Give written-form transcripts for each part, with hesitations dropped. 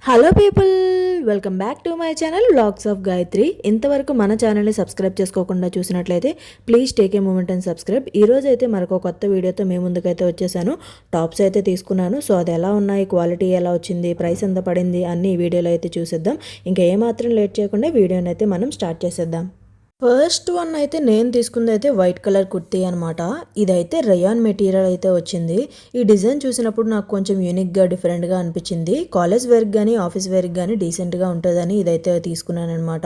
Hello people, welcome back to my channel vlogs of Gayatri. ఇంతవరకు మన ఛానల్ని సబ్స్క్రైబ్ చేసుకోకుండా చూసినట్లయితే please take a moment and subscribe. ఈరోజు అయితే మరొక కొత్త వీడియోతో మీ ముందుకైతే వచ్చేసాను. టాప్స్ అయితే తీసుకున్నాను. సో అది ఎలా ఉన్నాయి, క్వాలిటీ ఎలా వచ్చింది, ప్రైస్ ఎంత పడింది అన్ని ఈ వీడియోలో అయితే చూసేద్దాం. ఇంకా ఏమాత్రం లేట్ చేయకుండా వీడియోని అయితే మనం స్టార్ట్ చేసేద్దాం. ఫస్ట్ వన్ అయితే నేను తీసుకుంది అయితే వైట్ కలర్ కుర్తీ అనమాట. ఇదైతే రయాన్ మెటీరియల్ అయితే వచ్చింది. ఈ డిజైన్ చూసినప్పుడు నాకు కొంచెం యూనిక్గా డిఫరెంట్గా అనిపించింది. కాలేజ్ వేర్కి కానీ ఆఫీస్ వేర్కి కానీ డీసెంట్గా ఉంటుందని ఇదైతే తీసుకున్నాను అనమాట.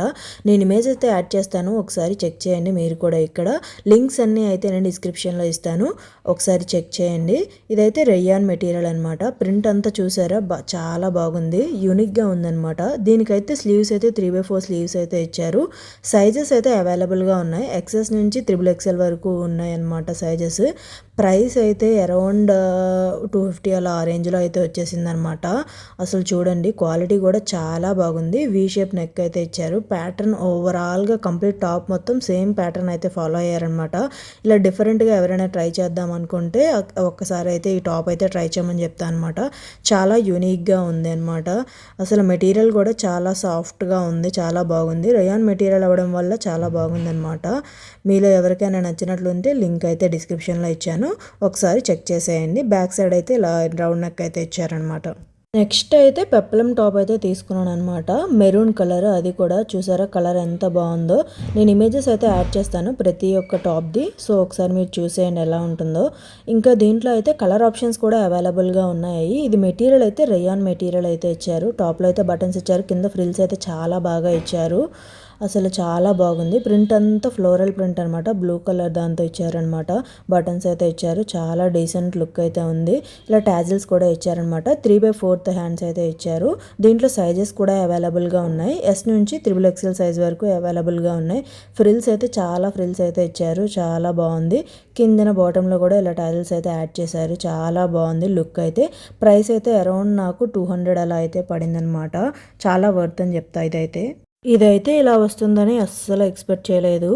నేను ఇమేజ్ అయితే యాడ్ చేస్తాను, ఒకసారి చెక్ చేయండి మీరు కూడా. ఇక్కడ లింక్స్ అన్నీ అయితే నేను డిస్క్రిప్షన్లో ఇస్తాను, ఒకసారి చెక్ చేయండి. ఇదైతే రయాన్ మెటీరియల్ అనమాట. ప్రింట్ అంతా చూసారా, చాలా బాగుంది, యూనిక్గా ఉందన్నమాట. దీనికైతే స్లీవ్స్ అయితే 3/4 స్లీవ్స్ అయితే ఇచ్చారు. సైజెస్ అయితే అవైలబుల్గా ఉన్నాయి. ఎక్సెస్ నుంచి XXL వరకు ఉన్నాయి అన్నమాట సైజెస్. ప్రైస్ అయితే అరౌండ్ 250 అలా ఆ రేంజ్లో అయితే వచ్చేసింది అనమాట. అసలు చూడండి, క్వాలిటీ కూడా చాలా బాగుంది. వీ షేప్ నెక్ అయితే ఇచ్చారు. ప్యాటర్న్ ఓవరాల్గా కంప్లీట్ టాప్ మొత్తం సేమ్ ప్యాటర్న్ అయితే ఫాలో అయ్యారనమాట. ఇలా డిఫరెంట్గా ఎవరైనా ట్రై చేద్దాం అనుకుంటే ఒక్కసారి అయితే ఈ టాప్ అయితే ట్రై చేయమని చెప్తాను అనమాట. చాలా యూనిక్గా ఉంది అనమాట. అసలు మెటీరియల్ కూడా చాలా సాఫ్ట్గా ఉంది, చాలా బాగుంది. రయాన్ మెటీరియల్ అవ్వడం వల్ల చాలా బాగుందన్నమాట. మీలో ఎవరికైనా నచ్చినట్లుంటే లింక్ అయితే డిస్క్రిప్షన్లో ఇచ్చాను, ఒకసారి చెక్ చేసేయండి. బ్యాక్ సైడ్ అయితే ఇలా రౌండ్ నెక్ అయితే ఇచ్చారనమాట. నెక్స్ట్ అయితే పెప్లం టాప్ అయితే తీసుకున్నాను అనమాట. మెరూన్ కలర్, అది కూడా చూసారా కలర్ ఎంత బాగుందో. నేను ఇమేజెస్ అయితే యాడ్ చేస్తాను ప్రతి ఒక్క టాప్ది, సో ఒకసారి మీరు చూసేయండి ఎలా ఉంటుందో. ఇంకా దీంట్లో అయితే కలర్ ఆప్షన్స్ కూడా అవైలబుల్గా ఉన్నాయి. ఇది మెటీరియల్ అయితే రయాన్ మెటీరియల్ అయితే ఇచ్చారు. టాప్లో అయితే బటన్స్ ఇచ్చారు, కింద ఫ్రిల్స్ అయితే చాలా బాగా ఇచ్చారు. అసలు చాలా బాగుంది. ప్రింట్ అంతా ఫ్లోరల్ ప్రింట్ అనమాట, బ్లూ కలర్ దాంతో ఇచ్చారనమాట. బటన్స్ అయితే ఇచ్చారు, చాలా డీసెంట్ లుక్ అయితే ఉంది. ఇలా టాజిల్స్ కూడా ఇచ్చారనమాట. 3/4 హ్యాండ్స్ అయితే ఇచ్చారు. దీంట్లో సైజెస్ కూడా అవైలబుల్గా ఉన్నాయి. S నుంచి XXL సైజ్ వరకు అవైలబుల్గా ఉన్నాయి. ఫ్రిల్స్ అయితే చాలా ఫ్రిల్స్ అయితే ఇచ్చారు, చాలా బాగుంది. కిందన బాటంలో కూడా ఇలా టాజిల్స్ అయితే యాడ్ చేశారు, చాలా బాగుంది లుక్ అయితే. ప్రైస్ అయితే అరౌండ్ నాకు 200 అలా అయితే పడిందనమాట. చాలా వర్త్ అని చెప్తా. ఇదైతే ఇలా వస్తుందని అస్సలు ఎక్స్పెక్ట్ చేయలేదు.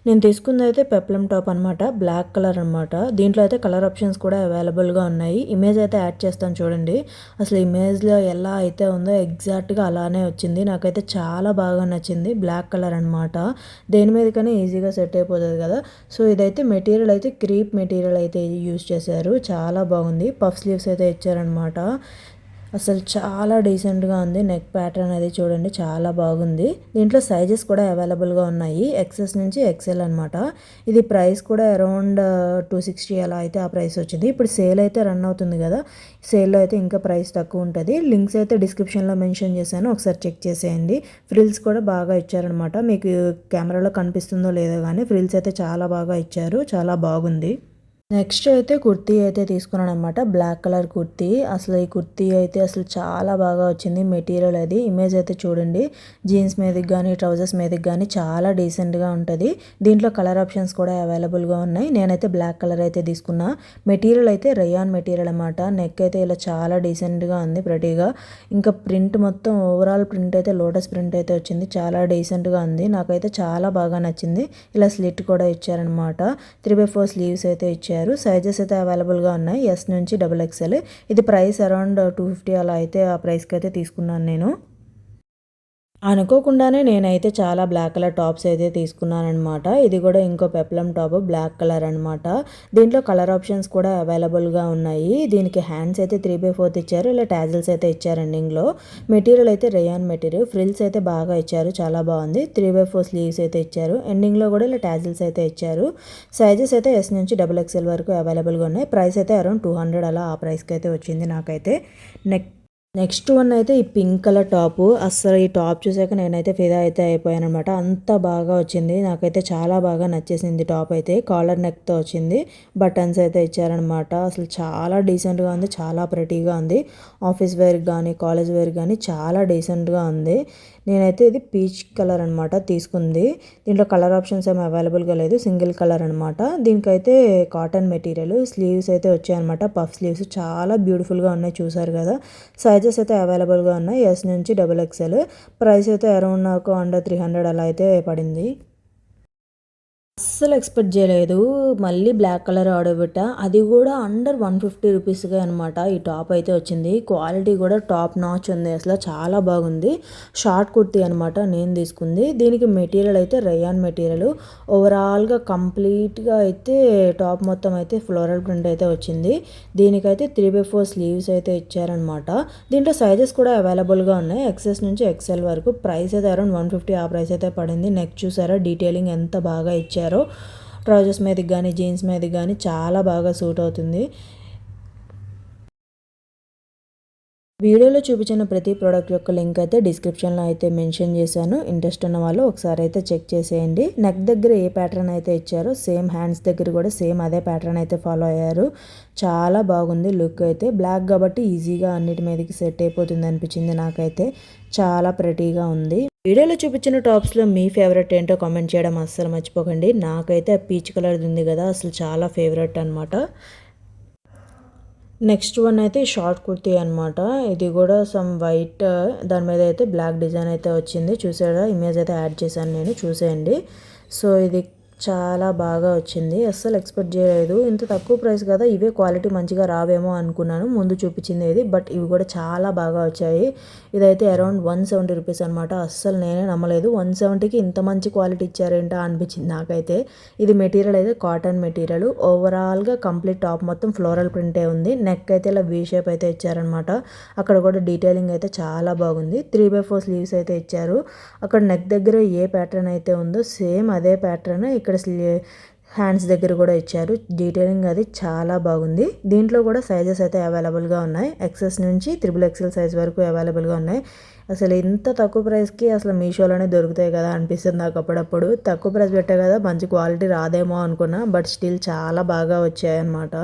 నేను తీసుకుందైతే పెప్లం టాప్ అనమాట, బ్లాక్ కలర్ అనమాట. దీంట్లో అయితే కలర్ ఆప్షన్స్ కూడా అవైలబుల్గా ఉన్నాయి. ఇమేజ్ అయితే యాడ్ చేస్తాను చూడండి. అసలు ఇమేజ్లో ఎలా అయితే ఉందో ఎగ్జాక్ట్గా అలానే వచ్చింది. నాకైతే చాలా బాగా నచ్చింది. బ్లాక్ కలర్ అనమాట, దేని మీద కానీ ఈజీగా సెట్ అయిపోతుంది కదా. సో ఇదైతే మెటీరియల్ అయితే క్రీప్ మెటీరియల్ అయితే యూజ్ చేశారు, చాలా బాగుంది. పఫ్ స్లీవ్స్ అయితే ఇచ్చారనమాట. అసలు చాలా డీసెంట్గా ఉంది. నెక్ ప్యాటర్న్ అది చూడండి, చాలా బాగుంది. దీంట్లో సైజెస్ కూడా అవైలబుల్గా ఉన్నాయి, XS నుంచి XL అనమాట. ఇది ప్రైస్ కూడా అరౌండ్ 260 అలా అయితే ఆ ప్రైస్ వచ్చింది. ఇప్పుడు సేల్ అయితే రన్ అవుతుంది కదా, సేల్లో అయితే ఇంకా ప్రైస్ తక్కువ ఉంటుంది. లింక్స్ అయితే డిస్క్రిప్షన్లో మెన్షన్ చేశాను, ఒకసారి చెక్ చేసేయండి. ఫ్రిల్స్ కూడా బాగా ఇచ్చారనమాట. మీకు కెమెరాలో కనిపిస్తుందో లేదో కానీ ఫ్రిల్స్ అయితే చాలా బాగా ఇచ్చారు, చాలా బాగుంది. నెక్స్ట్ అయితే కుర్తీ అయితే తీసుకున్నాను అనమాట, బ్లాక్ కలర్ కుర్తీ. అసలు ఈ కుర్తీ అయితే అసలు చాలా బాగా వచ్చింది మెటీరియల్. అది ఇమేజ్ అయితే చూడండి, జీన్స్ మీదకి కానీ ట్రౌజర్స్ మీదకి కానీ చాలా డీసెంట్గా ఉంటుంది. దీంట్లో కలర్ ఆప్షన్స్ కూడా అవైలబుల్గా ఉన్నాయి. నేనైతే బ్లాక్ కలర్ అయితే తీసుకున్నా. మెటీరియల్ అయితే రయాన్ మెటీరియల్ అనమాట. నెక్ అయితే ఇలా చాలా డీసెంట్గా ఉంది, ప్రతిగా. ఇంకా ప్రింట్ మొత్తం ఓవరాల్ ప్రింట్ అయితే లోటస్ ప్రింట్ అయితే వచ్చింది, చాలా డీసెంట్గా ఉంది. నాకైతే చాలా బాగా నచ్చింది. ఇలా స్లిట్ కూడా ఇచ్చారనమాట. 3/4 స్లీవ్స్ అయితే ఇచ్చారు. సైజెస్ అయితే అవైలబుల్గా ఉన్నాయి, S నుంచి XXL. ఇది ప్రైస్ అరౌండ్ 250 అలా అయితే ఆ ప్రైస్కి అయితే తీసుకున్నాను నేను. అనుకోకుండానే నేనైతే చాలా బ్లాక్ కలర్ టాప్స్ అయితే తీసుకున్నాను అనమాట. ఇది కూడా ఇంకో పెప్లం టాప్, బ్లాక్ కలర్ అనమాట. దీంట్లో కలర్ ఆప్షన్స్ కూడా అవైలబుల్గా ఉన్నాయి. దీనికి హ్యాండ్స్ అయితే 3/4 ఇచ్చారు, ఇలా టాజిల్స్ అయితే ఇచ్చారు ఎండింగ్లో. మెటీరియల్ అయితే రయాన్ మెటీరియల్. ఫ్రిల్స్ అయితే బాగా ఇచ్చారు, చాలా బాగుంది. 3/4 స్లీవ్స్ అయితే ఇచ్చారు. ఎండింగ్లో కూడా ఇలా టాజిల్స్ అయితే ఇచ్చారు. సైజెస్ అయితే S నుంచి XXL వరకు అవైలబుల్గా ఉన్నాయి. ప్రైస్ అయితే అరౌండ్ 200 అలా ఆ ప్రైస్కి అయితే వచ్చింది నాకైతే. నెక్స్ట్ వన్ అయితే ఈ పింక్ కలర్ టాపు. అస్సలు ఈ టాప్ చూసాక నేనైతే ఫిదా అయితే అయిపోయాను అనమాట. అంత బాగా వచ్చింది, నాకైతే చాలా బాగా నచ్చేసింది టాప్ అయితే. కాలర్ నెక్తో వచ్చింది, బటన్స్ అయితే ఇచ్చారనమాట. అసలు చాలా డీసెంట్గా ఉంది, చాలా ప్రెటీగా ఉంది. ఆఫీస్ వేర్కి కానీ కాలేజ్ వేర్కి కానీ చాలా డీసెంట్గా ఉంది. నేనైతే ఇది పీచ్ కలర్ అనమాట తీసుకుంది. దీంట్లో కలర్ ఆప్షన్స్ ఏమి అవైలబుల్గా లేదు, సింగిల్ కలర్ అనమాట. దీనికైతే కాటన్ మెటీరియల్. స్లీవ్స్ అయితే వచ్చాయన్నమాట, పఫ్ స్లీవ్స్, చాలా బ్యూటిఫుల్గా ఉన్నాయి, చూసారు కదా. సైజెస్ అయితే అవైలబుల్గా ఉన్నాయి, S నుంచి XXL. ప్రైస్ అయితే అరౌండ్ నాకు అండర్ 300 అలా అయితే పడింది. అస్సలు ఎక్స్పెక్ట్ చేయలేదు. మళ్ళీ బ్లాక్ కలర్ ఆర్డర్ పెట్టా. అది కూడా అండర్ 150 రూపీస్‌కే అనమాట. ఈ టాప్ అయితే వచ్చింది. క్వాలిటీ కూడా టాప్ నాచ్ ఉంది. అసలు చాలా బాగుంది. షార్ట్ కుర్తీ అనమాట నేను తీసుకుంది. దీనికి మెటీరియల్ అయితే రేయాన్ మెటీరియల్. ఓవరాల్‌గా కంప్లీట్‌గా అయితే టాప్ మొత్తం అయితే ఫ్లోరల్ ప్రింట్ అయితే వచ్చింది. దీనికైతే 3/4 స్లీవ్స్ అయితే ఇచ్చారనమాట. దీంట్లో సైజెస్ కూడా అవైలబుల్‌గా ఉన్నాయి. ఎక్సెస్ నుంచి ఎక్సెల్ వరకు. ప్రైస్ అయితే అరౌండ్ 150 ఆ ప్రైస్ అయితే పడింది. నెక్ చూసారా డీటెయిలింగ్ ఎంత బాగా ఇచ్చారు. ట్రౌజర్స్ మీదకి కానీ జీన్స్ మీదకి కానీ చాలా బాగా సూట్ అవుతుంది. వీడియోలో చూపించిన ప్రతి ప్రోడక్ట్ యొక్క లింక్ అయితే డిస్క్రిప్షన్లో అయితే మెన్షన్ చేశాను. ఇంట్రెస్ట్ ఉన్న వాళ్ళు ఒకసారి అయితే చెక్ చేసేయండి. నెక్ దగ్గర ఏ ప్యాటర్న్ అయితే ఇచ్చారో సేమ్ హ్యాండ్స్ దగ్గర కూడా సేమ్ అదే ప్యాటర్న్ అయితే ఫాలో అయ్యారు. చాలా బాగుంది లుక్ అయితే. బ్లాక్ కాబట్టి ఈజీగా అన్నిటి మీదకి సెట్ అయిపోతుంది అనిపించింది నాకైతే. చాలా ప్రెటీగా ఉంది. వీడియోలో చూపించిన టాప్స్లో మీ ఫేవరెట్ ఏంటో కామెంట్ చేయడం అస్సలు మర్చిపోకండి. నాకైతే పీచ్ కలర్ ఉంది కదా అసలు చాలా ఫేవరెట్ అనమాట. నెక్స్ట్ వన్ అయితే షార్ట్ కుర్తీ అనమాట. ఇది కూడా సమ్ వైట్ దాని మీద అయితే బ్లాక్ డిజైన్ అయితే వచ్చింది. చూసారా ఇమేజ్ అయితే యాడ్ చేశాను నేను, చూసేయండి. సో ఇది చాలా బాగా వచ్చింది. అస్సలు ఎక్స్పెక్ట్ చేయలేదు. ఇంత తక్కువ ప్రైస్ కదా, ఇవే క్వాలిటీ మంచిగా రావేమో అనుకున్నాను ముందు చూపించింది ఇది. బట్ ఇవి కూడా చాలా బాగా వచ్చాయి. ఇదైతే అరౌండ్ 170 రూపీస్ అనమాట. అస్సలు నేనే నమ్మలేదు 170కి ఇంత మంచి క్వాలిటీ ఇచ్చారేంటా అనిపించింది నాకైతే. ఇది మెటీరియల్ అయితే కాటన్ మెటీరియల్. ఓవరాల్గా కంప్లీట్ టాప్ మొత్తం ఫ్లోరల్ ప్రింటే ఉంది. నెక్ అయితే ఇలా వీ షేప్ అయితే ఇచ్చారనమాట. అక్కడ కూడా డీటెయిలింగ్ అయితే చాలా బాగుంది. 3/4 స్లీవ్స్ అయితే ఇచ్చారు. అక్కడ నెక్ దగ్గర ఏ ప్యాటర్న్ అయితే ఉందో సేమ్ అదే ప్యాటర్న్ ఇక్కడ హ్యాండ్స్ దగ్గర కూడా ఇచ్చారు. డీటెయిలింగ్ అది చాలా బాగుంది. దీంట్లో కూడా సైజెస్ అయితే అవైలబుల్గా ఉన్నాయి. ఎక్సెస్ నుంచి XXL సైజ్ వరకు అవైలబుల్గా ఉన్నాయి. అసలు ఇంత తక్కువ ప్రైస్కి అసలు మీషోలోనే దొరుకుతాయి కదా అనిపిస్తుంది నాకు అప్పుడప్పుడు. తక్కువ ప్రైస్ పెట్టా కదా మంచి క్వాలిటీ రాదేమో అనుకున్నా. బట్ స్టిల్ చాలా బాగా వచ్చాయన్నమాట.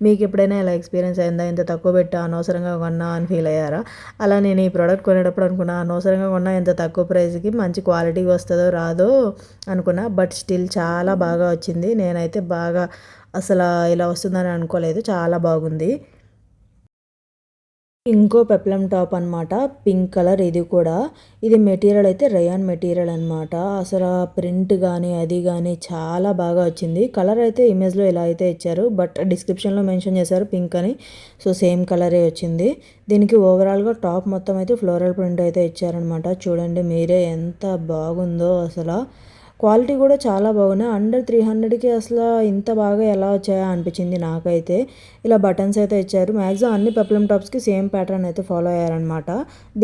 మీకు ఎప్పుడైనా ఇలా ఎక్స్పీరియన్స్ అయిందా, ఇంత తక్కువ పెట్టా అనవసరంగా కొన్నా అని ఫీల్ అయ్యారా? అలా నేను ఈ ప్రోడక్ట్ కొనేటప్పుడు అనుకున్నా అనవసరంగా కొన్నా ఇంత తక్కువ ప్రైస్కి మంచి క్వాలిటీ వస్తుందో రాదో అనుకున్నా. బట్ స్టిల్ చాలా బాగా వచ్చింది. నేనైతే బాగా అసలు ఇలా వస్తుందని అనుకోలేదు. చాలా బాగుంది. ఇంకో పెప్లం టాప్ అనమాట. పింక్ కలర్ ఇది కూడా. ఇది మెటీరియల్ అయితే రేయాన్ మెటీరియల్ అనమాట. అసలు ప్రింట్ కానీ అది కానీ చాలా బాగా వచ్చింది. కలర్ అయితే ఇమేజ్లో ఇలా అయితే ఇచ్చారు. బట్ డిస్క్రిప్షన్లో మెన్షన్ చేశారు పింక్ అని. సో సేమ్ కలరే వచ్చింది. దీనికి ఓవరాల్గా టాప్ మొత్తం అయితే ఫ్లోరల్ ప్రింట్ అయితే ఇచ్చారనమాట. చూడండి మీరే ఎంత బాగుందో అసలు. క్వాలిటీ కూడా చాలా బాగున్నాయి. అండర్ 300కి అసలు ఇంత బాగా ఎలా వచ్చాయా అనిపించింది నాకైతే. ఇలా బటన్స్ అయితే ఇచ్చారు. మ్యాక్సిమం అన్ని పెప్లం టాప్స్కి సేమ్ ప్యాటర్న్ అయితే ఫాలో అయ్యారనమాట.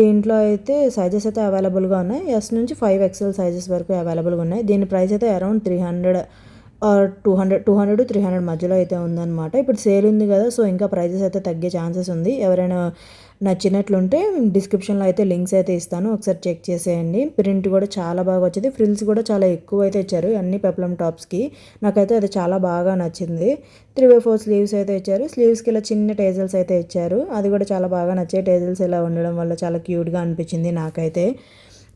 దీంట్లో అయితే సైజెస్ అయితే అవైలబుల్గా ఉన్నాయి. S నుంచి 5XL సైజెస్ వరకు అవైలబుల్గా ఉన్నాయి. దీని ప్రైస్ అయితే అరౌండ్ 300 ఆర్ 200-300 మధ్యలో అయితే ఉందన్నమాట. ఇప్పుడు సేల్ ఉంది కదా, సో ఇంకా ప్రైజెస్ అయితే తగ్గే ఛాన్సెస్ ఉంది. ఎవరైనా నచ్చినట్లుంటే డిస్క్రిప్షన్లో అయితే లింక్స్ అయితే ఇస్తాను, ఒకసారి చెక్ చేసేయండి. ప్రింట్ కూడా చాలా బాగా వచ్చింది. ఫ్రిల్స్ కూడా చాలా ఎక్కువ అయితే ఇచ్చారు అన్ని పెప్లం టాప్స్కి. నాకైతే అది చాలా బాగా నచ్చింది. 3/4 స్లీవ్స్ అయితే ఇచ్చారు. స్లీవ్స్కి ఇలా చిన్న టేజల్స్ అయితే ఇచ్చారు. అది కూడా చాలా బాగా నచ్చాయి. టేజల్స్ ఇలా ఉండడం వల్ల చాలా క్యూట్గా అనిపించింది నాకైతే.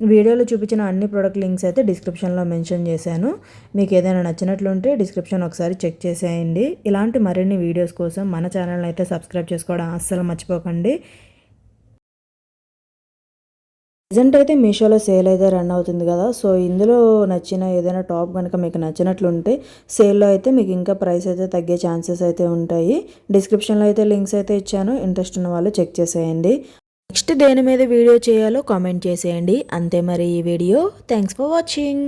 వీడియోలో చూపించిన అన్ని ప్రోడక్ట్ లింక్స్ అయితే డిస్క్రిప్షన్లో మెన్షన్ చేశాను. మీకు ఏదైనా నచ్చినట్లుంటే డిస్క్రిప్షన్ ఒకసారి చెక్ చేసేయండి. ఇలాంటి మరిన్ని వీడియోస్ కోసం మన ఛానల్ని అయితే సబ్స్క్రైబ్ చేసుకోవడం అస్సలు మర్చిపోకండి. ప్రజెంట్ అయితే మీషోలో సేల్ అయితే రన్ అవుతుంది కదా, సో ఇందులో నచ్చిన ఏదైనా టాప్ కనుక మీకు నచ్చినట్లుంటే సేల్లో అయితే మీకు ఇంకా ప్రైస్ అయితే తగ్గే ఛాన్సెస్ అయితే ఉంటాయి. డిస్క్రిప్షన్లో అయితే లింక్స్ అయితే ఇచ్చాను. ఇంట్రెస్ట్ ఉన్న వాళ్ళు చెక్ చేసేయండి. నెక్స్ట్ దేని మీద వీడియో చేయాలో కామెంట్ చేసేయండి. అంతే మరి ఈ వీడియో. Thanks for watching.